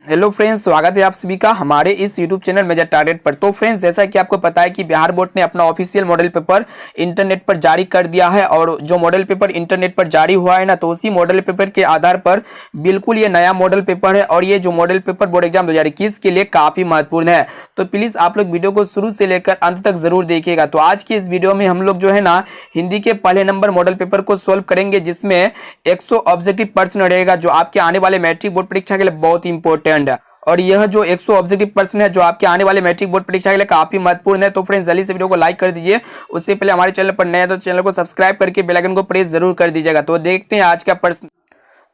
Hello friends, स्वागत है आप सभी का हमारे इस यूट्यूब चैनल मेजर टारगेट पर। तो फ्रेंड्स, जैसा कि आपको पता है कि बिहार बोर्ड ने अपना ऑफिशियल मॉडल पेपर इंटरनेट पर जारी कर दिया है और जो मॉडल पेपर इंटरनेट पर जारी हुआ है ना, तो उसी मॉडल पेपर के आधार पर बिल्कुल ये नया मॉडल पेपर है और ये जो मॉडल पेपर बोर्ड एग्जाम 2021 के लिए काफ़ी महत्वपूर्ण है। तो प्लीज़ आप लोग वीडियो को शुरू से लेकर अंत तक जरूर देखिएगा। तो आज की इस वीडियो में हम लोग जो है ना हिंदी के पहले नंबर मॉडल पेपर को सोल्व करेंगे, जिसमें 100 ऑब्जेक्टिव प्रश्न रहेगा जो आपके आने वाले मैट्रिक बोर्ड परीक्षा के लिए बहुत ही इंपॉर्टेंट है। और यह जो 100 ऑब्जेक्टिव प्रश्न है जो आपके आने वाले मैट्रिक बोर्ड परीक्षा के लिए काफी महत्वपूर्ण है। तो फ्रेंड्स, जल्दी से वीडियो को लाइक कर दीजिए। उससे पहले हमारे चैनल पर नया तो चैनल को सब्सक्राइब करके बेल आइकन को प्रेस जरूर कर दीजिएगा। तो देखते हैं आज का प्रश्न।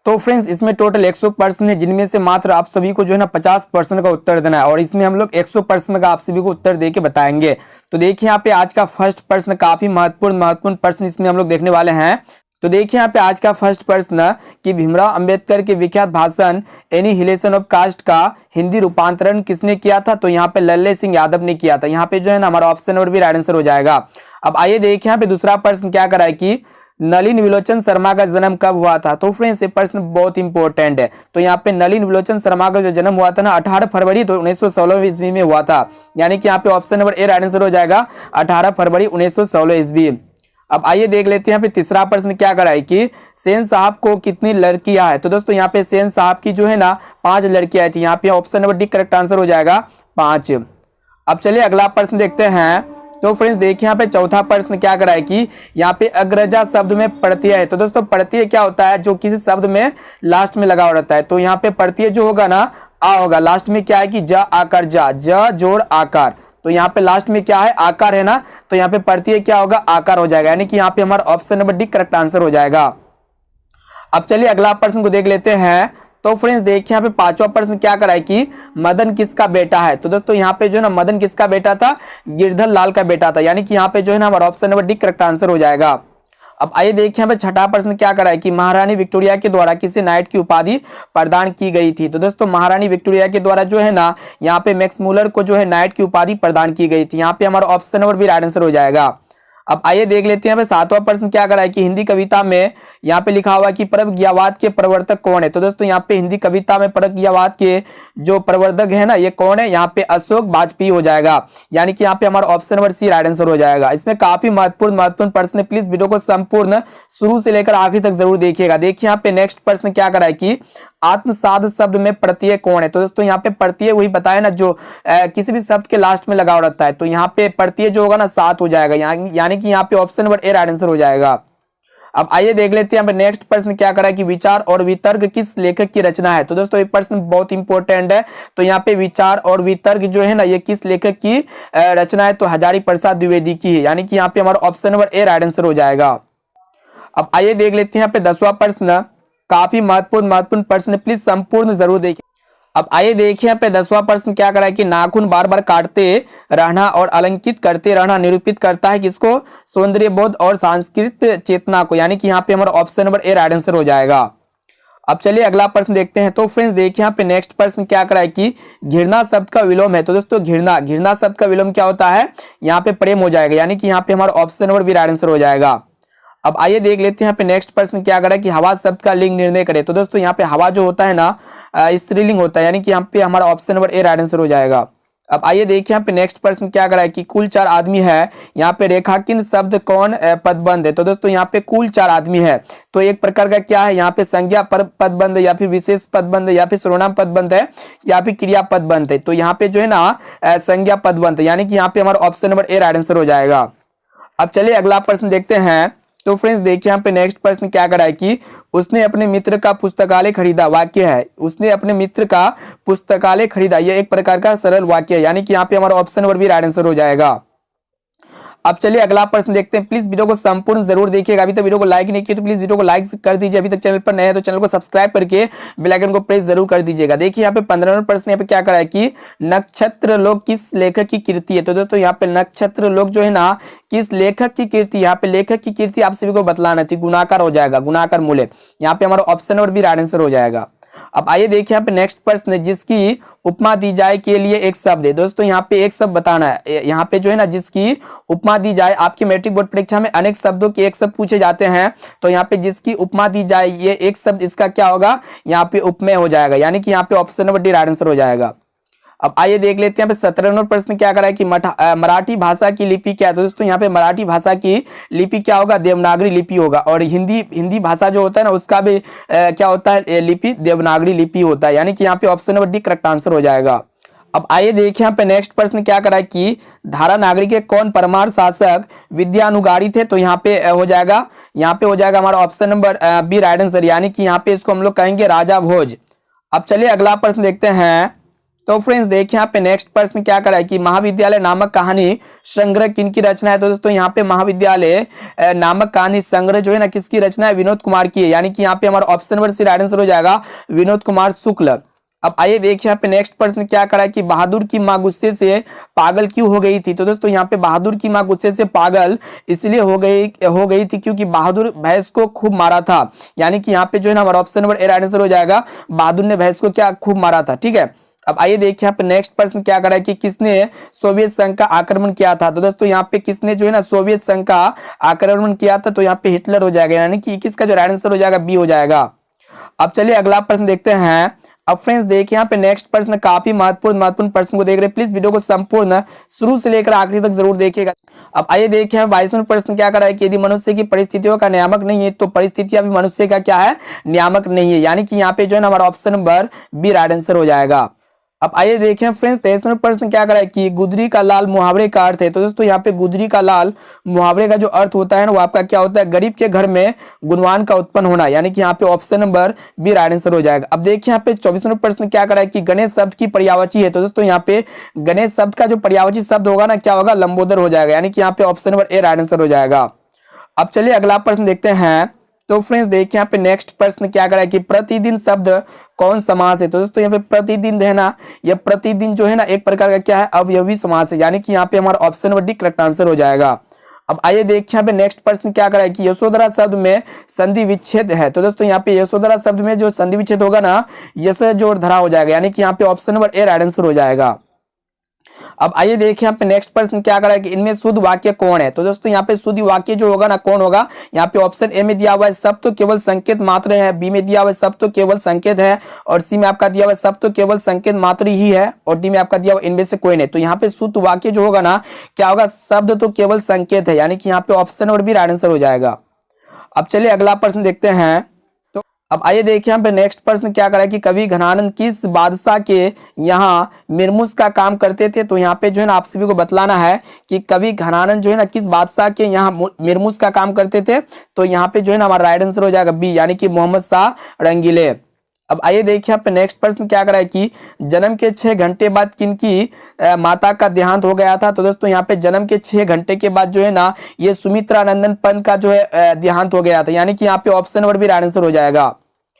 तो फ्रेंड्स, इसमें टोटल 100 प्रश्न है, जिनमें से मात्र आप सभी को जो है ना 50% का उत्तर देना है और इसमें हम लोग 100% का आप सभी को उत्तर देके बताएंगे। तो देखिए यहाँ पे आज का फर्स्ट प्रश्न काफी महत्वपूर्ण प्रश्न इसमें हम लोग देखने वाले हैं। तो देखिए यहाँ पे आज का फर्स्ट प्रश्न कि भीमराव अंबेडकर के विख्यात भाषण एनिहिलेशन ऑफ कास्ट का हिंदी रूपांतरण किसने किया था? तो यहाँ पे लल्ले सिंह यादव ने किया था। यहाँ पे जो है ना हमारा ऑप्शन नंबर भी राइट आंसर हो जाएगा। अब आइए देखिए यहाँ पे दूसरा प्रश्न क्या करा है कि नलिन विलोचन शर्मा का जन्म कब हुआ था? तो फ्रेंड्स, ये प्रश्न बहुत इंपॉर्टेंट है। तो यहाँ पे नलिन विलोचन शर्मा का जो जन्म हुआ था ना 18 फरवरी 1916 ईस्वी में हुआ था। यानी कि यहाँ पे option number A right answer हो जाएगा, 18 फरवरी 1916 ईस्वी। अब आइए देख लेते हैं यहाँ पे तीसरा प्रश्न क्या करा है कि सेन साहब को कितनी लड़कियां हैं? तो दोस्तों यहाँ पे सेन साहब की जो है ना 5 लड़कियां थी। यहाँ पे option number D correct answer हो जाएगा, 5। अब चलिए अगला प्रश्न देखते हैं। तो फ्रेंड्स देखिए यहाँ पे चौथा प्रश्न क्या करा है कि यहाँ पे अग्रजा शब्द में प्रत्यय है। तो दोस्तों प्रत्यय क्या होता है? जो किसी शब्द में लास्ट में लगा रहता है। तो यहाँ पे प्रत्यय जो होगा ना आ होगा, लास्ट में क्या है कि ज आकार, ज जोड़ आकार। तो यहाँ पे लास्ट में क्या है? आकार है ना, तो यहाँ पे प्रत्यय क्या होगा? आकार हो जाएगा। यानी कि यहाँ पे हमारा option number D correct answer हो जाएगा। अब चलिए अगला प्रश्न को देख लेते हैं। तो फ्रेंड्स देखिए यहाँ पे पांचवा प्रश्न क्या करा है कि मदन किसका बेटा है? तो दोस्तों यहाँ पे जो है ना मदन किसका बेटा था? गिरधर लाल का बेटा था। यानी कि यहाँ पे जो है ना हमारा option number D correct answer हो जाएगा। अब आइए देखिए यहाँ पे छठा प्रश्न क्या करा है कि महारानी विक्टोरिया के द्वारा किसे नाइट की उपाधि प्रदान की गई थी? तो दोस्तों महारानी विक्टोरिया के द्वारा जो है ना यहाँ पे मैक्स मूलर को जो है नाइट की उपाधि प्रदान की गई थी। यहाँ पे हमारा ऑप्शन नंबर भी राइट आंसर हो जाएगा। अब आइए देख लेते हैं यहाँ पे सातवां प्रश्न क्या करा है कि हिंदी कविता में यहाँ पे लिखा हुआ है कि परज्ञावाद के प्रवर्तक कौन है? तो दोस्तों यहाँ पे हिंदी कविता में परज्ञावाद के जो प्रवर्तक है ना, ये कौन है? यहाँ पे अशोक वाजपेयी हो जाएगा। यानी कि यहाँ पे हमारा option number C right answer हो जाएगा। इसमें काफी महत्वपूर्ण प्रश्न है। प्लीज वीडियो को संपूर्ण शुरू से लेकर आखिरी तक जरूर देखिएगा। देखिए यहाँ पे नेक्स्ट प्रश्न क्या करा है कि आत्मसात शब्द में प्रत्यय कौन है? तो दोस्तों यहाँ पे प्रत्यय वही बताया ना जो किसी भी शब्द के लास्ट में लगा रहता है। तो यहाँ पे प्रत्यय जो होगा ना सात हो जाएगा। यानी कि यहाँ पे option number A right answer हो जाएगा। अब आइए देख लेते हैं यहाँ पे नेक्स्ट प्रश्न क्या करा है कि विचार और वितर्क किस लेखक की रचना है? तो दोस्तों ये प्रश्न बहुत इंपॉर्टेंट है। तो यहाँ पे विचार और वितर्क जो है ना ये किस लेखक की रचना है? तो हजारी प्रसाद द्विवेदी की है। यानी कि यहाँ पे हमारा option number A right answer हो जाएगा। अब आइए देख लेते हैं यहाँ पे 10वां प्रश्न, काफी महत्वपूर्ण प्रश्न, प्लीज संपूर्ण जरूर देखिए। अब आइए देखिए यहाँ पे 10वां प्रश्न क्या करा है कि नाखून बार बार काटते रहना और अलंकित करते रहना निरूपित करता है किसको? सौंदर्य बोध और सांस्कृतिक चेतना को। यानी कि यहाँ पे हमारा option number A right answer हो जाएगा। अब चलिए अगला प्रश्न देखते हैं। तो फ्रेंड्स देखिए यहाँ पे नेक्स्ट प्रश्न क्या करा है कि घृणा शब्द का विलोम है। तो दोस्तों घृणा शब्द का विलोम क्या होता है? यहाँ पे प्रेम हो जाएगा। यानी कि यहाँ पे हमारा ऑप्शन नंबर भी राइट आंसर हो जाएगा। अब आइए देख लेते हैं यहाँ पे नेक्स्ट प्रश्न क्या करा है कि हवा शब्द का लिंग निर्णय करे। तो दोस्तों यहाँ पे हवा जो होता है ना स्त्रीलिंग होता है। यानी कि यहाँ पे हमारा option number A right answer हो जाएगा। अब आइए देखिए यहाँ पे नेक्स्ट प्रश्न क्या करा है कि कुल 4 आदमी है। यहाँ पे रेखांकित शब्द कौन पदबंध है? तो दोस्तों यहाँ पे कुल 4 आदमी है। तो एक प्रकार का क्या है? यहाँ पे संज्ञा पदबंध या फिर विशेष पदबंध या फिर सर्वनाम पदबंध है या फिर क्रिया पदबंध है। तो यहाँ पे जो है ना संज्ञा पदबंध। यानी कि यहाँ पे हमारा option number A right answer हो जाएगा। अब चलिए अगला प्रश्न देखते हैं। तो फ्रेंड्स देखिए यहाँ पे नेक्स्ट प्रश्न क्या करा है कि उसने अपने मित्र का पुस्तकालय खरीदा। वाक्य है उसने अपने मित्र का पुस्तकालय खरीदा। यह एक प्रकार का सरल वाक्य है। यानी कि यहाँ पे हमारा ऑप्शन नंबर भी राइट आंसर हो जाएगा। अब चलिए अगला प्रश्न देखते हैं। प्लीज वीडियो को संपूर्ण जरूर देखिएगा। अभी तक वीडियो को लाइक नहीं किया तो प्लीज वीडियो को लाइक कर दीजिए। अभी तक चैनल पर नए हैं तो चैनल को सब्सक्राइब करके बेल आइकन को प्रेस जरूर कर दीजिएगा। देखिए यहाँ पे 15वां प्रश्न यहाँ पे क्या करा है कि नक्षत्र लोक किस लेखक की कृति है? तो दोस्तों यहाँ पे नक्षत्र लोक जो है ना किस लेखक की कृति? यहाँ पे लेखक की कृति आप सभी को बतलाना थी, गुणाकार हो जाएगा, गुणाकार मूल्य। यहाँ पे हमारा ऑप्शन नंबर भी राइट आंसर हो जाएगा। अब आइए देखिए यहाँ पे नेक्स्ट प्रश्न है, जिसकी उपमा दी जाए के लिए एक शब्द है। दोस्तों यहाँ पे एक शब्द बताना है। यहाँ पे जो है ना, जिसकी उपमा दी जाए, आपकी मैट्रिक बोर्ड परीक्षा में अनेक शब्दों के एक शब्द पूछे जाते हैं, तो यहाँ पे जिसकी उपमा दी जाए, ये एक शब्द इसका क्या होगा, यहाँ पे उपमेय हो जाएगा, यानी कि यहाँ पे option number D right answer हो जाएगा। अब आइए देख लेते हैं यहाँ पे 17 नंबर प्रश्न क्या करा है कि मराठी भाषा की लिपि क्या है। तो दोस्तों यहाँ पे मराठी भाषा की लिपि क्या होगा, देवनागरी लिपि होगा। और हिंदी भाषा जो होता है ना, उसका भी क्या होता है, लिपि देवनागरी लिपि होता है, यानी कि यहाँ पे option number D correct answer हो जाएगा। अब आइए देखिए यहाँ पे नेक्स्ट प्रश्न क्या करा है कि धारा नागरी के कौन परमार शासक विद्यानुगारी थे। तो यहाँ पे हो जाएगा, हमारा option number B right answer, यानी कि यहाँ पे इसको हम लोग कहेंगे राजा भोज। अब चलिए अगला प्रश्न देखते हैं। तो फ्रेंड्स देखिए यहाँ पे नेक्स्ट प्रश्न क्या करा है कि महाविद्यालय नामक कहानी संग्रह किनकी रचना है। तो दोस्तों यहाँ पे महाविद्यालय नामक कहानी संग्रह जो है ना, किसकी रचना है, विनोद कुमार की है, यानी कि यहाँ पे हमारा option number C right answer हो जाएगा, विनोद कुमार शुक्ल। अब आइए देखिए यहाँ पे नेक्स्ट प्रश्न क्या करा है कि बहादुर की मां गुस्से से पागल क्यों हो गई थी। तो दोस्तों यहाँ पे बहादुर की मां गुस्से से पागल इसलिए हो गई थी क्योंकि बहादुर भैंस को खूब मारा था, यानी कि यहाँ पे जो है ना, हमारा option number A right answer हो जाएगा, बहादुर ने भैंस को क्या खूब मारा था। ठीक है। अब आइए देखिए यहाँ पे नेक्स्ट प्रश्न क्या करा है कि किसने सोवियत संघ का आक्रमण किया था। तो दोस्तों यहाँ पे किसने जो है ना, सोवियत संघ का आक्रमण किया था, तो यहाँ पे हिटलर हो जाएगा, यानी कि 21 का जो राइट आंसर हो जाएगा बी हो जाएगा। अब चलिए अगला प्रश्न देखते हैं। अब फ्रेंड्स देखिए यहाँ पे नेक्स्ट प्रश्न काफी महत्वपूर्ण प्रश्न को देख रहे हैं, प्लीज वीडियो को संपूर्ण शुरू से लेकर आखिरी तक जरूर देखिएगा। अब आइए देखिए 22वां प्रश्न क्या करा है कि यदि मनुष्य की परिस्थितियों का नियामक नहीं है, तो परिस्थितियां भी मनुष्य का क्या है, नियामक नहीं है, यानी कि यहाँ पे जो है ना, हमारा option number B right answer हो जाएगा। अब आइए देखें फ्रेंड्स 23वां प्रश्न क्या करा है कि गुदरी का लाल मुहावरे का अर्थ है। तो दोस्तों यहाँ पे गुदरी का लाल मुहावरे का जो अर्थ होता है ना, वो आपका क्या होता है, गरीब के घर में गुणवान का उत्पन्न होना, यानी कि यहाँ पे option number B right answer हो जाएगा। अब देखिए यहाँ पे 24वां प्रश्न क्या करा है कि गणेश शब्द की पर्यायवाची है। तो दोस्तों यहाँ पे गणेश शब्द का जो पर्यायवाची शब्द होगा ना, क्या होगा, लंबोदर हो जाएगा, यानी कि यहाँ पे option number A right answer हो जाएगा। अब चलिए अगला प्रश्न देखते हैं। तो फ्रेंड्स देखिए यहाँ पे नेक्स्ट प्रश्न क्या करा है कि प्रतिदिन शब्द कौन समास है। तो दोस्तों यहाँ पे प्रतिदिन है ना, ये प्रतिदिन जो है ना, एक प्रकार का क्या है, अवयवी समास है, यानी कि यहाँ पे हमारा option number D correct answer हो जाएगा। अब आइए देखिए यहाँ पे नेक्स्ट प्रश्न क्या करा है कि यशोधरा शब्द में संधि विच्छेद है। तो दोस्तों यहाँ पे यशोधरा शब्द में जो संधि विच्छेद होगा ना, यश जोड़ धरा हो जाएगा, यानी कि यहाँ पे option number A right answer हो जाएगा। अब आइए देखिए यहाँ पे नेक्स्ट प्रश्न क्या करा है कि इनमें शुद्ध वाक्य कौन है। तो दोस्तों यहाँ पे शुद्ध वाक्य जो होगा ना, कौन होगा, यहाँ पे ऑप्शन ए में दिया हुआ है सब तो केवल संकेत मात्र है, बी में दिया हुआ है सब तो केवल संकेत है, और सी में आपका दिया हुआ है सब तो केवल संकेत मात्र ही है, और डी में आपका दिया हुआ इनमें से कोई नहीं। तो यहाँ पे शुद्ध वाक्य जो होगा ना, क्या होगा, शब्द तो केवल संकेत है, यानी कि यहाँ पे option number B right answer हो जाएगा। अब चलिए अगला प्रश्न देखते हैं। अब आइए देखिए यहाँ पे नेक्स्ट प्रश्न क्या करा है कि कवि घनानंद किस बादशाह के यहाँ मिरमुस का काम करते थे। तो यहाँ पे जो है ना, आप सभी को बतलाना है कि कवि घनानंद जो है ना, किस बादशाह के यहाँ मिरमुस का काम करते थे। तो यहाँ पे जो है ना, हमारा राइट आंसर हो जाएगा बी, यानी कि मोहम्मद शाह रंगीले। अब आइए देखिए यहाँ पे नेक्स्ट प्रश्न क्या करा है कि जन्म के 6 घंटे बाद किनकी माता का देहांत हो गया था। तो दोस्तों यहाँ पे जन्म के 6 घंटे के बाद जो है ना, ये सुमित्रा नंदन पंत का जो है देहांत हो गया था, यानी कि यहाँ पे option number B right answer हो जाएगा।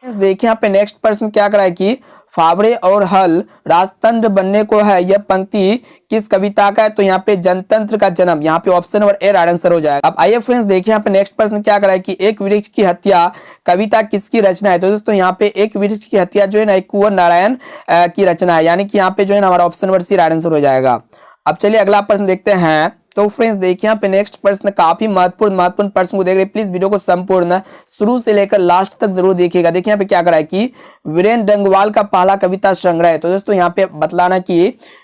देखिए यहाँ पे नेक्स्ट प्रश्न क्या करा है कि फावड़े और हल राजतंत्र बनने को है, यह पंक्ति किस कविता का है। तो यहाँ पे जनतंत्र का जन्म, यहाँ पे option number A right answer हो जाएगा। अब आइए फ्रेंड्स देखिए यहाँ पे नेक्स्ट प्रश्न क्या करा है कि एक वृक्ष की हत्या कविता किसकी रचना है। तो दोस्तों यहाँ पे एक वृक्ष की हत्या जो है ना, एक कुंवर नारायण की रचना है, यानी कि यहाँ पे जो है ना, हमारा option number C right answer हो जाएगा। अब चलिए अगला प्रश्न देखते हैं। तो फ्रेंड्स देखिए यहाँ पे नेक्स्ट प्रश्न काफी महत्वपूर्ण प्रश्न को देख रहे हैं, प्लीज वीडियो को संपूर्ण शुरू से लेकर लास्ट तक जरूर देखिएगा। देखिए यहाँ पे क्या करा है कि वीरेंद्र डंगवाल का पहला कविता संग्रह है। तो दोस्तों यहाँ पे बतलाना कि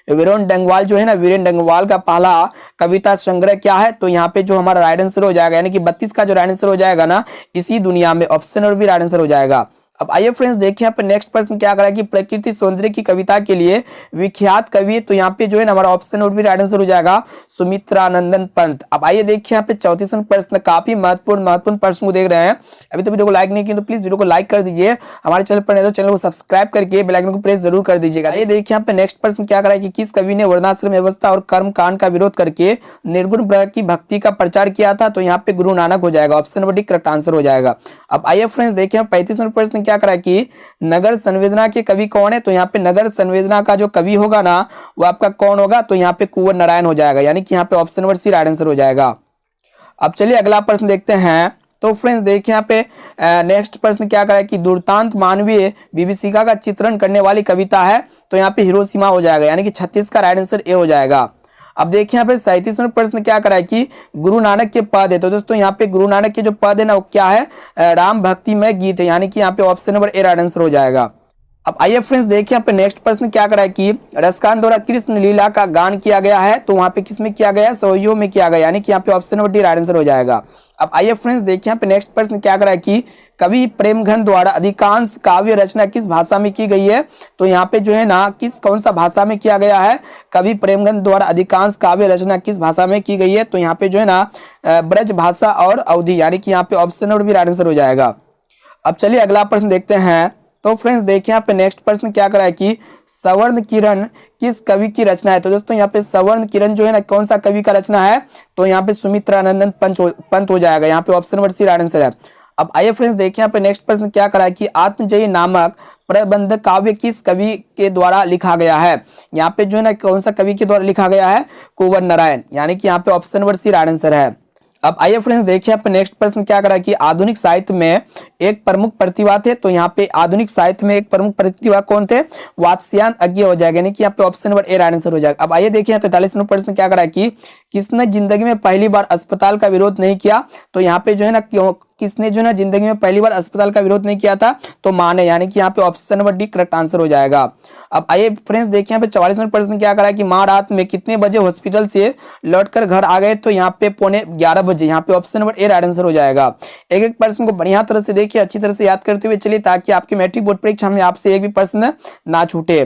वीरेंद्र डंगवाल जो है ना, वीरेंद्र डंगवाल का पहला कविता संग्रह क्या है। तो यहाँ पे जो हमारा राइट आंसर हो जाएगा, यानी कि 32 का जो राइट आंसर हो जाएगा ना, इसी दुनिया में, ऑप्शन और भी राइट आंसर हो जाएगा। अब आइए फ्रेंड्स देखिए यहाँ पे नेक्स्ट प्रश्न क्या करा है कि प्रकृति सौंदर्य की कविता के लिए विख्यात कवि। तो यहाँ पे जो है ना, हमारा ऑप्शन और भी राइट आंसर हो जाएगा सुमित्रा नंदन पंत। अब आइए देखिए यहाँ पे 34वां प्रश्न, काफी महत्वपूर्ण प्रश्न को देख रहे हैं। अभी तो वीडियो को लाइक नहीं किया तो प्लीज वीडियो को लाइक कर दीजिए, हमारे चैनल पर नहीं तो चैनल को सब्सक्राइब करके बेल आइकन को प्रेस जरूर कर दीजिएगा। ये देखिए यहाँ पे नेक्स्ट प्रश्न क्या करा है कि किस कवि ने वर्णाश्रम व्यवस्था और कर्म कांड का विरोध करके निर्गुण ब्रह्म की भक्ति का प्रचार किया था। तो यहाँ पे गुरु नानक हो जाएगा, option number D correct answer हो जाएगा। अब आइए फ्रेंड्स देखिए 35वां प्रश्न क्या करा है कि नगर संवेदना के कवि कौन है। तो यहाँ पे नगर संवेदना का जो कवि होगा ना, वो आपका कौन होगा। तो यहाँ पे कुंवर नारायण हो जाएगा, यानी कि यहाँ पे option number C right answer हो जाएगा। अब चलिए अगला प्रश्न देखते हैं। तो फ्रेंड्स देखिए यहाँ पे नेक्स्ट प्रश्न क्या करा है कि दुर्दांत मानवीय विभीषिका का चित्रण करने वाली कविता है, तो यहाँ पे हिरोशिमा हो जाएगा, यानी कि 36 का राइट आंसर ए हो जाएगा। अब देखिए यहाँ पे 37वां प्रश्न क्या करा है कि गुरु नानक के पद है, तो दोस्तों यहाँ पे गुरु नानक के जो पद है ना वो क्या है, राम भक्तिमय गीत है, यानी कि यहाँ पे option number A right answer हो जाएगा। अब आइए फ्रेंड्स देखिए यहाँ पे नेक्स्ट प्रश्न क्या करा है कि रसकांत द्वारा कृष्ण लीला का गान किया गया है, तो वहां पे किसमें किया गया है, सवैयों में किया गया, यानी कि यहाँ पे option number D right answer हो जाएगा। अब आइए फ्रेंड्स देखिए यहाँ पे नेक्स्ट प्रश्न क्या करा है कि कवि प्रेमघन द्वारा अधिकांश काव्य रचना किस भाषा में की गई है, तो यहाँ पे जो है ना कौन सा भाषा में किया गया है, कवि प्रेमघन द्वारा अधिकांश काव्य रचना किस भाषा में की गई है, तो यहाँ पे जो है ना ब्रज भाषा और अवधी, यानी कि यहाँ पे option number B right answer हो जाएगा। अब चलिए अगला प्रश्न देखते हैं। तो फ्रेंड्स देखिए यहाँ पे नेक्स्ट प्रश्न क्या करा है कि सवर्ण किरण किस कवि की रचना है, तो दोस्तों यहाँ पे सवर्ण किरण जो है ना कौन सा कवि का रचना है, तो यहाँ पे सुमित्रानंदन पंत हो जाएगा, यहाँ पे option number C right answer है। अब आइए फ्रेंड्स देखिए यहाँ पे नेक्स्ट प्रश्न क्या करा है कि आत्मजयी नामक प्रबंध काव्य किस कवि के द्वारा लिखा गया है, यहाँ पे जो है ना कौन सा कवि के द्वारा लिखा गया है, कुंवर नारायण, यानी कि यहाँ पे option number C right answer है। अब आइए फ्रेंड्स देखिए यहाँ पे नेक्स्ट प्रश्न क्या करा कि आधुनिक साहित्य में एक प्रमुख प्रतिभा थे, तो यहाँ पे आधुनिक साहित्य में एक प्रमुख प्रतिभा कौन थे, वात्स्यायन अज्ञेय हो जाएगा, यानी कि यहाँ पे option number A right answer हो जाएगा। अब आइए देखिए 43वां प्रश्न क्या करा कि किसने जिंदगी में पहली बार अस्पताल का विरोध नहीं किया, तो यहाँ पे जो है ना किसने जो है ना जिंदगी में पहली बार अस्पताल का विरोध नहीं किया था, तो मां ने, यानी कि यहाँ पे option number D correct answer हो जाएगा। अब आइए फ्रेंड्स देखिए यहाँ पे 44वां प्रश्न क्या करा कि मां रात में कितने बजे हॉस्पिटल से लौटकर घर आ गए, तो यहाँ पे 11:15 बजे, यहाँ पे option number A right answer हो जाएगा। एक एक प्रश्न को बढ़िया तरह से देखिए, अच्छी तरह से याद करते हुए चलिए, ताकि आपके मैट्रिक बोर्ड परीक्षा में आपसे एक भी प्रश्न ना छूटे।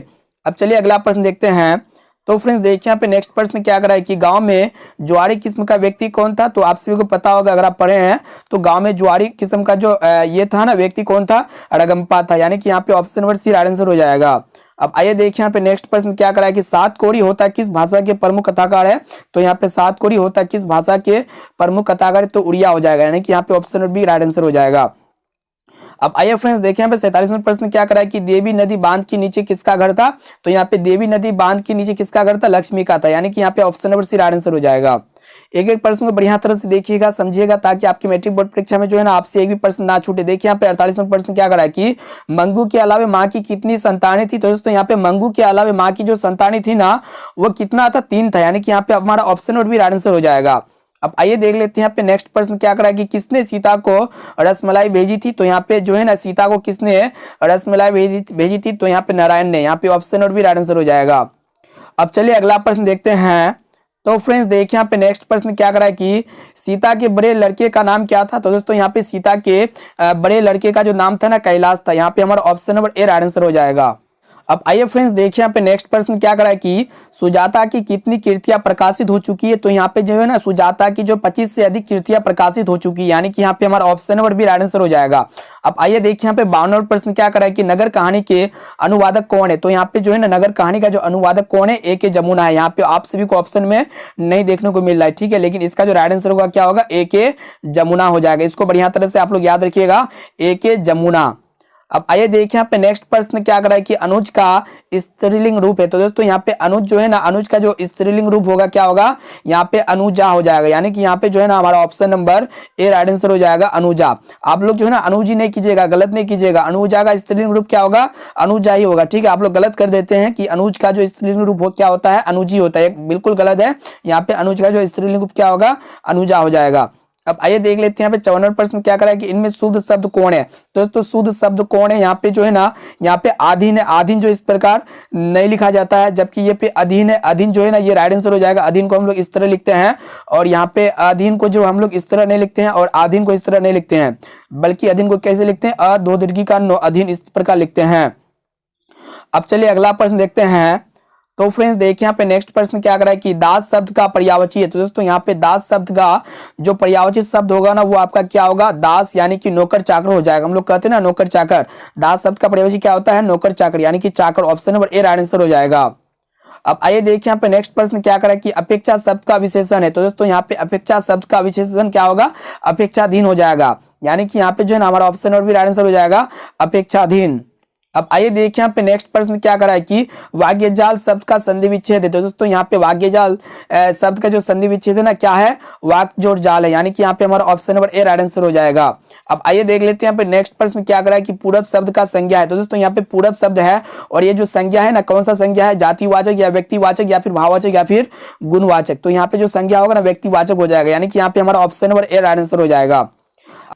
अब चलिए अगला प्रश्न देखते हैं। तो फ्रेंड्स देखिए यहाँ पे नेक्स्ट प्रश्न क्या करा है कि गांव में जुआरी किस्म का व्यक्ति कौन था, तो आप सभी को पता होगा अगर आप पढ़े हैं, तो गांव में जुआरी किस्म का जो ये था ना व्यक्ति कौन था, रगम्पा था, यानी कि यहाँ पे option number C right answer हो जाएगा। अब आइए देखिए यहाँ पे नेक्स्ट प्रश्न क्या करा है कि सात कोड़ी होता किस भाषा के प्रमुख कथाकार है, तो यहाँ पे सात कोड़ी होता किस भाषा के प्रमुख कथाकार, तो उड़िया हो जाएगा, यानी कि यहाँ पे option number B right answer हो जाएगा। अब आइए फ्रेंड्स देखिए यहाँ पे 47वां प्रश्न क्या करा है कि देवी नदी बांध के नीचे किसका घर था, तो यहाँ पे देवी नदी बांध के नीचे किसका घर था, लक्ष्मी का था, यानी कि यहाँ पे option number C right answer हो जाएगा। एक एक प्रश्न को बढ़िया तरह से देखिएगा, समझिएगा, ताकि आपकी मैट्रिक बोर्ड परीक्षा में जो है ना आपसे एक भी प्रश्न ना छूटे। देखिए यहाँ पे 48वां प्रश्न क्या करा है कि मंगू के अलावा माँ की कितनी संतानें थी, तो दोस्तों यहाँ पे मंगू के अलावा माँ की जो संतानें थी ना वो कितना था, 3 था, यानी कि यहाँ पे हमारा option number B right answer हो जाएगा। अब आइए देख लेते हैं यहाँ पे नेक्स्ट प्रश्न क्या करा कि किसने सीता को रसमलाई भेजी थी, तो यहाँ पे जो है ना सीता को किसने रसमलाई भेजी थी, तो यहाँ पे नारायण ने, यहाँ पे option number B right answer हो जाएगा। अब चलिए अगला प्रश्न देखते हैं। तो फ्रेंड्स देखिए यहाँ पे नेक्स्ट प्रश्न क्या करा कि सीता के बड़े लड़के का नाम क्या था, तो दोस्तों यहाँ पे सीता के बड़े लड़के का जो नाम था ना कैलाश था, यहाँ पे हमारा option number A right answer हो जाएगा। अब आइए फ्रेंड्स देखिए यहाँ पे नेक्स्ट प्रश्न क्या करा है कि सुजाता की कितनी कृतियां प्रकाशित हो चुकी है, तो यहाँ पे जो है ना सुजाता की जो 25 से अधिक कृतियां प्रकाशित हो चुकी है, यानी कि यहाँ पे हमारा option number B right answer हो जाएगा। अब आइए देखिए यहाँ पे 52वां प्रश्न क्या करा है कि नगर कहानी के अनुवादक कौन है, तो यहाँ पे जो है ना नगर कहानी का जो अनुवादक कौन है, ए के जमुना है, यहाँ पे आप सभी को ऑप्शन में नहीं देखने को मिल रहा है, ठीक है, लेकिन इसका जो राइट आंसर होगा क्या होगा, ए के जमुना हो जाएगा। इसको बढ़िया तरह से आप लोग याद रखिएगा, ए के जमुना। अब आइए देखिए यहाँ पे नेक्स्ट प्रश्न क्या करा है कि अनुज का स्त्रीलिंग रूप है, तो दोस्तों यहाँ पे अनुज जो है ना अनुज का जो स्त्रीलिंग रूप होगा क्या होगा, यहाँ पे अनुजा हो जाएगा, यानी कि यहाँ पे जो है ना हमारा option number A right answer हो जाएगा, अनुजा। आप लोग जो है ना अनुजी नहीं कीजिएगा, गलत नहीं कीजिएगा, अनुजा का स्त्रीलिंग रूप क्या होगा, अनुजा ही होगा, ठीक है। आप लोग गलत कर देते हैं कि अनुज का जो स्त्रीलिंग रूप क्या होता है, अनुजी होता है, बिल्कुल गलत है। यहाँ पे अनुज का जो स्त्रीलिंग रूप क्या होगा, अनुजा हो जाएगा। अब आइए देख लेते हैं यहाँ पे 54वां प्रश्न क्या करा है कि इनमें शुद्ध शब्द कौन है, तो दोस्तों शुद्ध शब्द कौन है, यहाँ पे जो है ना यहाँ पे आधीन है, आधीन जो इस प्रकार नहीं लिखा जाता है, जबकि ये पे अधीन है, अधीन जो है ना ये राइट आंसर हो जाएगा। अधीन को हम लोग इस तरह लिखते हैं, और यहाँ पे अधीन को जो हम लोग इस तरह नहीं लिखते हैं, और आधीन को इस तरह नहीं लिखते हैं, बल्कि अधीन को कैसे लिखते हैं, अ दो दीर्घी का नो, अधीन इस प्रकार लिखते हैं। अब चलिए अगला प्रश्न देखते हैं। तो फ्रेंड्स देखिए यहाँ पे नेक्स्ट प्रश्न क्या करा है कि दास शब्द का पर्यायवाची है, तो दोस्तों यहाँ पे दास शब्द का जो पर्यायवाची शब्द होगा ना वो आपका क्या होगा, दास, यानी कि नौकर चाकर हो जाएगा। हम लोग कहते हैं ना नौकर चाकर, दास शब्द का पर्यायवाची क्या होता है, नौकर चाकर, यानी कि चाकर, option number A right answer हो जाएगा। अब आइए देखिए यहाँ पे नेक्स्ट प्रश्न क्या करा है कि अपेक्षा शब्द का विशेषण है, तो दोस्तों यहाँ पे अपेक्षा शब्द का विशेषण क्या होगा, अपेक्षाधीन हो जाएगा, यानी कि यहाँ पे जो है ना हमारा option number B right answer हो जाएगा, अपेक्षाधीन। अब आइए देखिए यहाँ पे नेक्स्ट प्रश्न क्या करा है कि वाग्यजाल शब्द का संधि विच्छेद है। तो दोस्तों यहाँ पे वाग्यजाल शब्द का जो संधि विच्छेद है ना क्या है, वाक जोड़ जाल है, यानी कि यहाँ पे हमारा option number A right answer हो जाएगा। अब आइए देख लेते हैं यहाँ पे नेक्स्ट प्रश्न क्या करा है कि पूरब शब्द का संज्ञा है। तो दोस्तों यहाँ पे पूरब शब्द है और ये जो संज्ञा है ना कौन सा संज्ञा है, जातिवाचक या व्यक्तिवाचक या फिर भाववाचक या फिर गुणवाचक। तो यहाँ पे जो संज्ञा होगा ना व्यक्तिवाचक हो जाएगा, यानी कि यहाँ पे हमारा option number A right answer हो जाएगा।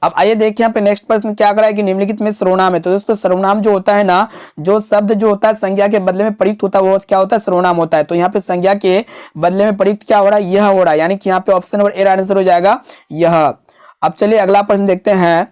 अब आइए देखिए यहाँ पे नेक्स्ट प्रश्न क्या करा है कि निम्नलिखित में सर्वनाम है। तो दोस्तों सर्वनाम जो होता है ना, जो शब्द जो होता है संज्ञा के बदले में प्रयुक्त होता है वो क्या होता है, सर्वनाम होता है। तो यहाँ पे संज्ञा के बदले में प्रयुक्त क्या हो रहा है, यह हो रहा है, यानी कि यहाँ पे ऑप्शन नंबर ए आंसर हो जाएगा यह। अब चलिए अगला प्रश्न देखते हैं।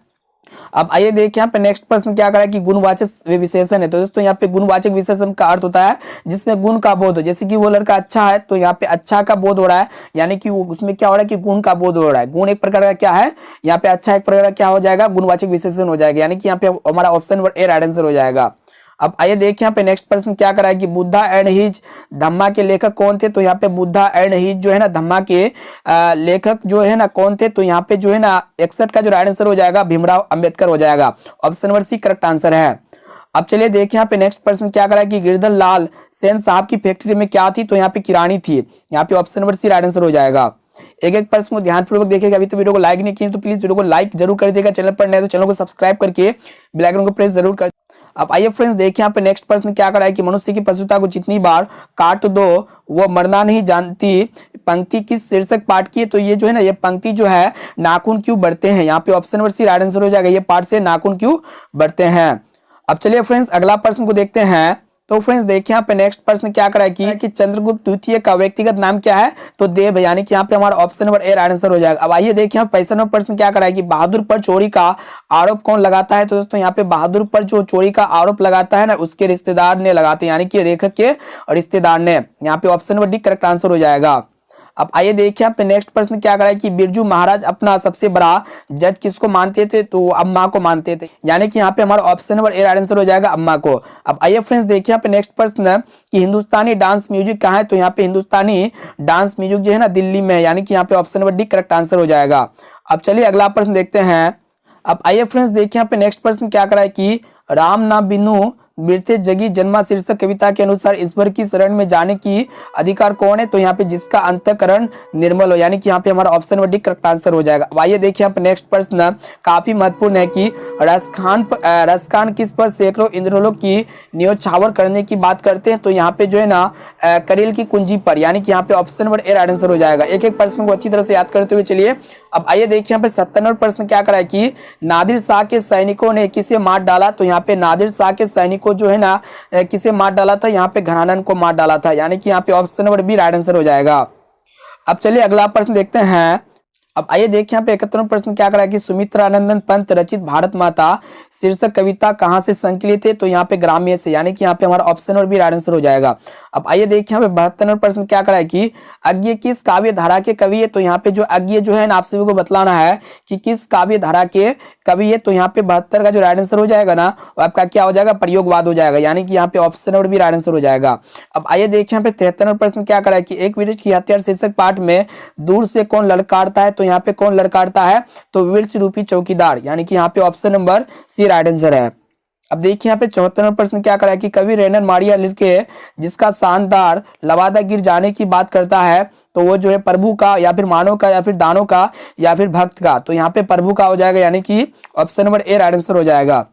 अब आइए देखिए यहाँ पे नेक्स्ट प्रश्न क्या करा है कि गुणवाचक विशेषण है। तो दोस्तों यहाँ पे गुणवाचक विशेषण का अर्थ होता है जिसमें गुण का बोध हो, जैसे कि वो लड़का अच्छा है तो यहाँ पे अच्छा का बोध हो रहा है, यानी कि उसमें क्या हो रहा है कि गुण का बोध हो रहा है। गुण एक प्रकार का क्या है, यहाँ पे अच्छा एक प्रकार का क्या हो जाएगा, गुणवाचक विशेषण हो जाएगा, यानी कि यहाँ पे हमारा option number A right answer हो जाएगा। अब आइए देखिए यहाँ पे नेक्स्ट प्रश्न क्या करा है कि बुद्धा एंड हिज धम्मा के लेखक कौन थे। तो यहाँ पे बुद्धा एंड हिज जो है ना धम्मा के लेखक जो है ना कौन थे। तो यहाँ पे जो है ना 61 का जो राइट आंसर हो जाएगा भीमराव अंबेडकर हो जाएगा, option number C correct answer है। अब चलिए देखिए यहाँ पे नेक्स्ट प्रश्न क्या करा है कि गिरधर लाल सेन साहब की फैक्ट्री में क्या थी। तो यहाँ पे किरानी थी, यहाँ पे option number C right answer हो जाएगा। एक एक प्रश्न को ध्यानपूर्वक देखिएगा। अभी तो वीडियो को लाइक नहीं किए तो प्लीज वीडियो को लाइक जरूर कर दीजिएगा, चैनल पर नए तो चैनल को सब्सक्राइब करके बेल आइकन को प्रेस जरूर कर। अब आइए फ्रेंड्स देखिए यहाँ पे नेक्स्ट प्रश्न क्या करा है कि मनुष्य की पशुता को जितनी बार काट दो वो मरना नहीं जानती पंक्ति किस शीर्षक पाठ की है। तो ये जो है ना ये पंक्ति जो है नाखून क्यों बढ़ते हैं, यहाँ पे option number C right answer हो जाएगा, ये पाठ से नाखून क्यों बढ़ते हैं। अब चलिए फ्रेंड्स अगला प्रश्न को देखते हैं। तो फ्रेंड्स देखिए यहाँ पे नेक्स्ट प्रश्न क्या करा है कि चंद्रगुप्त द्वितीय का व्यक्तिगत नाम क्या है। तो देव है, यानी कि यहाँ पे हमारा option number A right answer हो जाएगा। अब आइए देखिए यहाँ 65वां प्रश्न क्या करा है कि बहादुर पर चोरी का आरोप कौन लगाता है। तो दोस्तों यहाँ पे बहादुर पर जो चोरी का आरोप लगाता है ना उसके रिश्तेदार ने लगाते हैं, यानी कि लेखक के रिश्तेदार ने, यहाँ पे option number D correct answer हो जाएगा। अब आइए देखिए यहाँ पे नेक्स्ट प्रश्न क्या करा है कि बिरजू महाराज अपना सबसे बड़ा जज किसको मानते थे। तो अम्मा को मानते थे, यानी कि यहाँ पे हमारा option number A right answer हो जाएगा अम्मा को। अब आइए फ्रेंड्स देखिए यहाँ पे नेक्स्ट प्रश्न कि हिंदुस्तानी डांस म्यूजिक कहाँ है। तो यहाँ पे हिंदुस्तानी डांस म्यूजिक जो है ना दिल्ली में है, यानी कि यहाँ पे option number D correct answer हो जाएगा। अब चलिए अगला प्रश्न देखते हैं। अब आइए फ्रेंड्स देखिए यहाँ पे नेक्स्ट प्रश्न क्या करा है कि राम ना बिनु बिरते जगी जन्मा शीर्षक कविता के अनुसार ईश्वर की शरण में जाने की अधिकार कौन है। तो यहाँ पे जिसका अंतःकरण निर्मल हो, यानी कि यहाँ पे हमारा option number D correct answer हो जाएगा। अब आइए देखिए यहाँ पे नेक्स्ट प्रश्न काफी महत्वपूर्ण है कि रसखान किस पर सैकड़ों इंद्रलोक की न्योछावर करने की बात करते हैं। तो यहाँ पे जो है ना करेल की कुंजी पर, यानी कि यहाँ पे option number A right answer हो जाएगा। एक एक प्रश्न को अच्छी तरह से याद करते हुए चलिए। अब आइए देखिए यहाँ पे 57वां प्रश्न क्या करा है कि नादिर शाह के सैनिकों ने किसे मार डाला। तो यहाँ पे नादिर शाह के सैनिकों जो है ना किसे मार डाला था, यहाँ पे घनानंद को मार डाला था, यानी कि यहाँ पे option number B right answer हो जाएगा। अब चलिए अगला प्रश्न देखते हैं। अब आइए देखिए यहाँ पे 71वां प्रश्न क्या करा है कि सुमित्रानंदन पंत रचित भारत माता शीर्षक कविता कहाँ से संकलित है। तो यहाँ पे ग्राम्य से, यानी कि यहाँ पे हमारा option number B right answer हो जाएगा। अब आइए देखिए यहाँ पे 72वां प्रश्न क्या करा है कि अज्ञ किस काव्य धारा के कवि है। तो यहाँ पे जो अज्ञ जो है ना आप सभी को बतलाना है कि किस काव्य धारा के कवि है। तो यहाँ पे 72 का जो राइट आंसर हो जाएगा ना वो आपका क्या हो जाएगा, प्रयोगवाद हो जाएगा, यानी कि यहाँ पे option number B right answer हो जाएगा। अब आइए देखिए यहाँ पे 73वां प्रश्न क्या करा है कि एक वृक्ष की हत्या शीर्षक पाठ में दूर से कौन ललकारता है। तो यहाँ पे कौन ललकारता है, तो वृक्ष रूपी चौकीदार, यानी कि यहाँ पे option number C right answer है। अब देखिए यहाँ पे 74वां प्रश्न क्या करा है कि कवि रेनर मारिया लिरके जिसका शानदार लवादा गिर जाने की बात करता है। तो वो जो है प्रभु का या फिर मानव का या फिर दानों का या फिर भक्त का। तो यहाँ पे प्रभु का हो जाएगा, यानी कि option number A right answer हो जाएगा।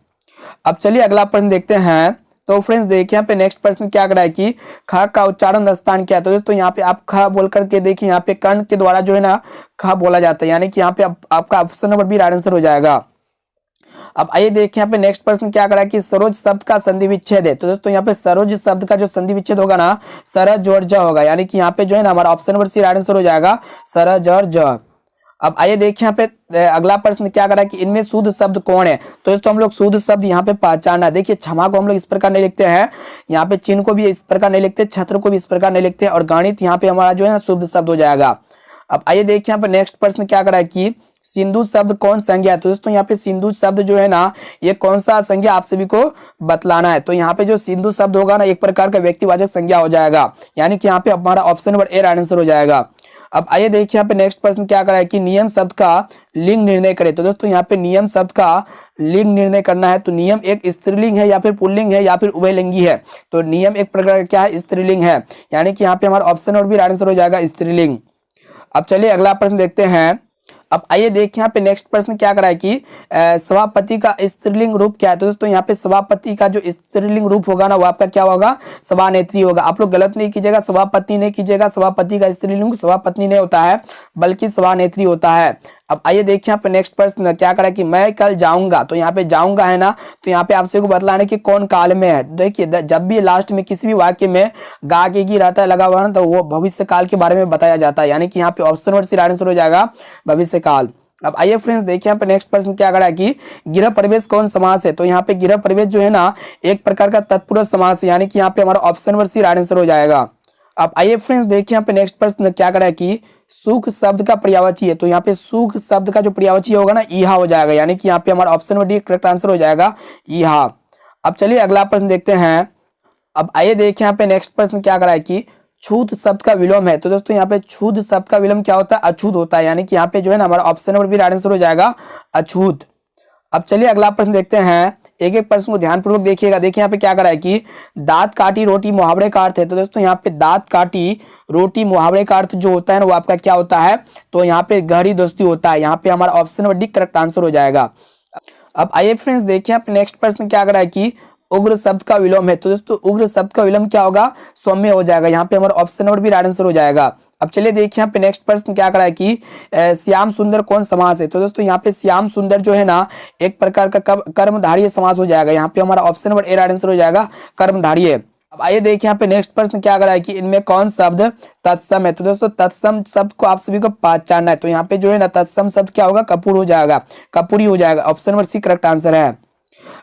अब चलिए अगला प्रश्न देखते हैं। तो फ्रेंड्स देखिए यहाँ पे नेक्स्ट प्रश्न क्या करा है कि ख का उच्चारण स्थान क्या है। तो दोस्तों यहाँ पे आप ख बोल करके देखिए, यहाँ पे कर्ण के द्वारा जो है ना ख बोला जाता है, यानी कि यहाँ पे आपका option number B right answer हो जाएगा। अब आइए देखिए यहाँ पे नेक्स्ट प्रश्न क्या करा है कि सरोज शब्द का संधि विच्छेद है। तो दोस्तों यहाँ पे सरोज शब्द का जो संधि विच्छेद होगा ना सरज जोड़ ज होगा, यानी कि यहाँ पे जो है ना हमारा option number C right answer हो जाएगा, सरज और ज। अब आइए देखिए यहाँ पे अगला प्रश्न क्या करा कि इनमें शुद्ध शब्द कौन है। तो दोस्तों हम लोग शुद्ध शब्द यहाँ पे पहचानना। देखिए क्षमा को हम लोग इस प्रकार नहीं लिखते हैं, यहाँ पे चिन्ह को भी इस प्रकार नहीं लिखते, छत्र को भी इस प्रकार नहीं लिखते, और गणित यहाँ पे हमारा जो है शुद्ध शब्द हो जाएगा। अब आइए देखिए यहाँ पे नेक्स्ट प्रश्न क्या करा है कि सिंधु शब्द कौन संज्ञा है। तो दोस्तों यहाँ पे सिंधु शब्द जो है ना ये कौन सा संज्ञा आप सभी को बतलाना है। तो यहाँ पे जो सिंधु शब्द होगा ना एक प्रकार का व्यक्तिवाचक संज्ञा हो जाएगा, यानी कि यहाँ पे हमारा option number A right answer हो जाएगा। अब आइए देखिए यहाँ पे नेक्स्ट प्रश्न क्या करा है कि नियम शब्द का लिंग निर्णय करे। तो दोस्तों यहाँ पे नियम शब्द का लिंग निर्णय करना है। तो नियम एक स्त्रीलिंग है या फिर पुल्लिंग है या फिर उभयलिंगी है। तो नियम एक प्रकार का क्या है, स्त्रीलिंग है, यानी कि यहाँ पे हमारा ऑप्शन और भी आंसर हो जाएगा स्त्रीलिंग। अब चलिए अगला प्रश्न देखते हैं। अब आइए देखिए यहाँ पे नेक्स्ट प्रश्न क्या करा है कि सभापति का स्त्रीलिंग रूप क्या है। तो दोस्तों यहाँ पे सभापति का जो स्त्रीलिंग रूप होगा ना वो आपका क्या होगा, सभानेत्री होगा। आप लोग गलत नहीं कीजिएगा, सभापति नहीं कीजिएगा, सभापति का स्त्रीलिंग सभापत्नी नहीं होता है बल्कि सभानेत्री होता है। अब आइए देखिए यहाँ पे नेक्स्ट प्रश्न क्या करा कि मैं कल जाऊंगा। तो यहाँ पे जाऊंगा है ना, तो यहाँ पे आपसे को बतलाना कि कौन काल में है। देखिए जब भी लास्ट में किसी भी वाक्य में गा के गी रहता है लगा हुआ है तो वो भविष्य काल के बारे में बताया जाता है, यानी कि यहाँ पे ऑप्शन वर्ड से आंसर हो जाएगा भविष्य काल। अब आइए फ्रेंड्स देखिए यहाँ पे नेक्स्ट प्रश्न क्या करा कि गृह प्रवेश कौन समास है। तो यहाँ पे गृह प्रवेश जो है ना एक प्रकार का तत्पुरुष समास है, यानी कि यहाँ पे हमारा ऑप्शन वर्ड से आंसर हो जाएगा। अब आइए फ्रेंड्स देखिए यहाँ पे नेक्स्ट प्रश्न क्या करा है कि सुख शब्द का पर्यायवाची है। तो यहाँ पे सुख शब्द का जो पर्यायवाची होगा ना ईहा हो जाएगा, यानी कि यहाँ पे हमारा ऑप्शन वर्ड करेक्ट आंसर हो जाएगा ईहा। अब चलिए अगला प्रश्न देखते हैं। अब आइए देखिए यहाँ पे नेक्स्ट प्रश्न क्या करा है कि छूत शब्द का विलोम है। तो दोस्तों यहाँ पे छूत शब्द का विलोम क्या होता है, अछूत होता है, यानी कि यहाँ पे जो है ना हमारा ऑप्शन वर्ड भी आंसर हो जाएगा अछूत। अब चलिए अगला प्रश्न देखते हैं। एक एक प्रश्न को ध्यानपूर्वक देखिएगा। देखिए यहाँ पे क्या करा है कि दांत काटी रोटी मुहावरे का अर्थ है। तो दोस्तों यहाँ पे दांत काटी रोटी मुहावरे का अर्थ जो होता है ना वो आपका क्या होता है, तो यहाँ पे गहरी दोस्ती होता है। यहाँ पे हमारा option number D correct answer हो जाएगा। अब आइए फ्रेंड्स देखिए यहाँ पे नेक्स्ट प्रश्न क्या करा है कि उग्र शब्द का विलोम है। तो दोस्तों उग्र शब्द का विलोम क्या होगा, सौम्य हो जाएगा। यहाँ पे हमारा ऑप्शन नंबर भी आंसर हो जाएगा। अब चलिए देखिए यहाँ पे नेक्स्ट प्रश्न क्या करा है कि श्याम सुंदर कौन समास है। तो दोस्तों यहाँ पे श्याम सुंदर जो है ना एक प्रकार का कर्मधारय समास हो जाएगा। यहाँ पे हमारा ऑप्शन नंबर ए आंसर हो जाएगा कर्मधारय। अब आइए देखिए यहाँ पे नेक्स्ट प्रश्न क्या करा है कि इनमें कौन शब्द तत्सम है। तो दोस्तों तत्सम शब्द को आप सभी को पहचानना है। तो यहाँ पे जो है ना तत्सम शब्द क्या होगा, कपूर हो जाएगा, कपूरी हो जाएगा। Option number C correct answer है।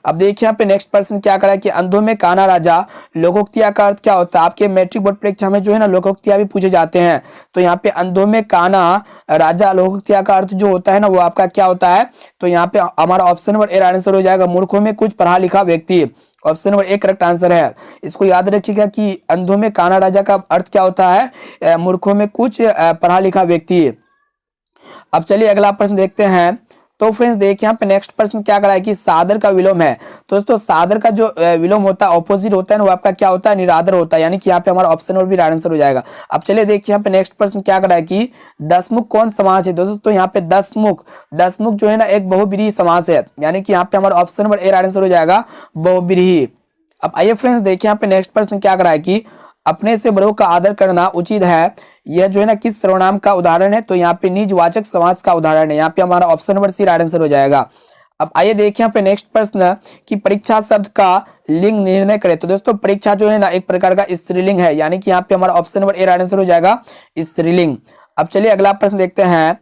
अब देखिए यहाँ पे नेक्स्ट प्रश्न क्या करा है कि अंधों में काना राजा लोकोक्तिया का अर्थ क्या होता है। आपके मैट्रिक बोर्ड परीक्षा में जो है ना लोकोक्तिया भी पूछे जाते हैं। तो यहाँ पे अंधों में काना राजा लोकोक्तिया का अर्थ जो होता है ना वो आपका क्या होता है, तो यहाँ पे हमारा ऑप्शन नंबर ए आंसर हो जाएगा मूर्खों में कुछ पढ़ा लिखा व्यक्ति। Option number A correct answer है। इसको याद रखिएगा कि अंधों में काना राजा का अर्थ क्या होता है, मूर्खों में कुछ पढ़ा लिखा व्यक्ति। अब चलिए अगला प्रश्न देखते हैं। तो फ्रेंड्स देखिए यहाँ पे नेक्स्ट प्रश्न क्या करा है कि सादर का विलोम है। तो दोस्तों सादर का जो विलोम होता है ऑपोजिट होता है ना वो आपका क्या होता है, निरादर होता है, यानी कि यहाँ पे हमारा ऑप्शन नंबर भी आंसर हो जाएगा। अब चलिए देखिए यहाँ पे नेक्स्ट प्रश्न क्या करा है कि दसमुख कौन समास है। दोस्तों यहाँ पे दसमुख जो है ना एक बहुब्रीहि समास है, यानी कि यहाँ पे हमारा ऑप्शन नंबर ए आंसर हो जाएगा बहुब्रीहि। अब आइए फ्रेंड्स देखिए यहाँ पे नेक्स्ट प्रश्न क्या करा है कि अपने से बड़ों का आदर करना उचित है, यह जो है ना किस सर्वनाम का उदाहरण है। तो यहाँ पे निजवाचक समास का उदाहरण है। यहाँ पे हमारा ऑप्शन नंबर सी आंसर हो जाएगा। अब आइए देखिए यहाँ पे नेक्स्ट प्रश्न कि परीक्षा शब्द का लिंग निर्णय करें। तो दोस्तों परीक्षा जो है ना एक प्रकार का स्त्रीलिंग है, यानी कि यहाँ पे हमारा ऑप्शन नंबर ए आंसर हो जाएगा स्त्रीलिंग। अब चलिए अगला प्रश्न देखते हैं।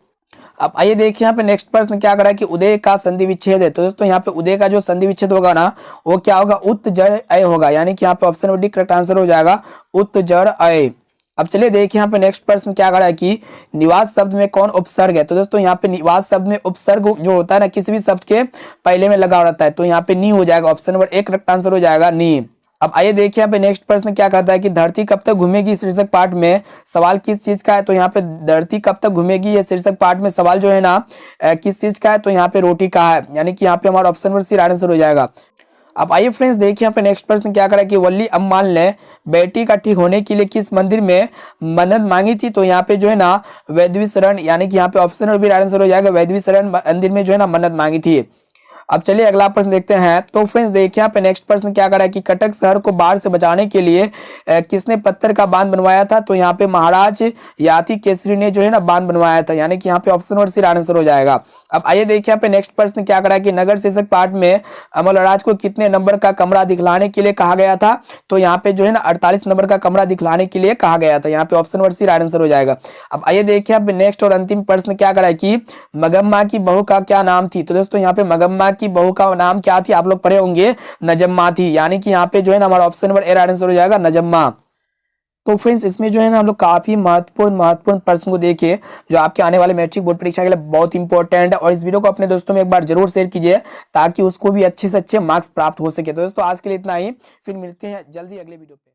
अब आइए देखिए यहाँ पे नेक्स्ट प्रश्न क्या करा है कि उदय का संधि विच्छेद है। तो दोस्तों यहाँ पे उदय का जो संधि विच्छेद होगा ना वो क्या होगा, उत जड़ अय होगा, यानी कि यहाँ पे option number D correct answer हो जाएगा उत जड़ अय। अब चलिए देखिए यहाँ पे नेक्स्ट प्रश्न क्या करा है कि निवास शब्द में कौन उपसर्ग है। तो दोस्तों यहाँ पे निवास शब्द में उपसर्ग जो होता है ना किसी भी शब्द के पहले में लगा रहता है। तो यहाँ पे नी हो जाएगा, option number A correct answer हो जाएगा नी। अब आइए देखिए यहाँ पे नेक्स्ट प्रश्न क्या कहता है कि धरती कब तक घूमेगी शीर्षक पाठ में सवाल किस चीज का है। तो यहाँ पे धरती कब तक घूमेगी ये शीर्षक पाठ में सवाल जो है ना किस चीज का है, तो यहाँ पे रोटी का है, यानी कि यहाँ पे हमारा ऑप्शन नंबर सी आंसर हो जाएगा। अब आइए फ्रेंड्स देखिए यहाँ पे नेक्स्ट प्रश्न क्या करा कि वल्ली अम्माल ने बेटी का ठीक होने के लिए किस मंदिर में मन्नत मांगी थी। तो यहाँ पे जो है ना वैद्वी शरण, यानी कि यहाँ पे ऑप्शन नंबर बी आंसर हो जाएगा वैद्वी शरण मंदिर में जो है ना मन्नत मांगी थी। अब चलिए अगला प्रश्न देखते हैं। तो फ्रेंड्स देखिए यहाँ पे नेक्स्ट प्रश्न क्या करा है कि कटक शहर को बाढ़ से बचाने के लिए किसने पत्थर का बांध बनवाया था। तो यहाँ पे महाराज याति केसरी ने जो है ना बांध बनवाया था, यानी कि यहाँ पे ऑप्शन नंबर सी आंसर हो जाएगा। अब आइए देखिए यहाँ पे नेक्स्ट प्रश्न क्या करा है कि नगर शीर्षक पाठ में अमलराज को कितने नंबर का कमरा दिखलाने के लिए कहा गया था। तो यहाँ पे जो है ना 48 नंबर का कमरा दिखलाने के लिए कहा गया था, यहाँ पे ऑप्शन नंबर सी आंसर हो जाएगा। अब आइए देखिए यहाँ पे नेक्स्ट और अंतिम प्रश्न क्या करा है कि मगम्मा की बहू का क्या नाम थी। तो दोस्तों यहाँ पे मगम्मा की बहू का नाम क्या थी, आप लोग पढ़े होंगे नजम्मा थी, यानी कि यहाँ पे जो है ना हमारा ऑप्शन नंबर ए आंसर हो जाएगा नजम्मा। तो फ्रेंड्स इसमें जो है ना हम लोग काफी महत्वपूर्ण प्रश्न को देखे जो आपके आने वाले मैट्रिक बोर्ड परीक्षा के लिए बहुत इंपॉर्टेंट है। और इस वीडियो को अपने दोस्तों में एक बार जरूर शेयर कीजिए ताकि उसको भी अच्छे से अच्छे मार्क्स प्राप्त हो सके। तो दोस्तों आज के लिए इतना ही, फिर मिलते हैं जल्दी अगले वीडियो पे।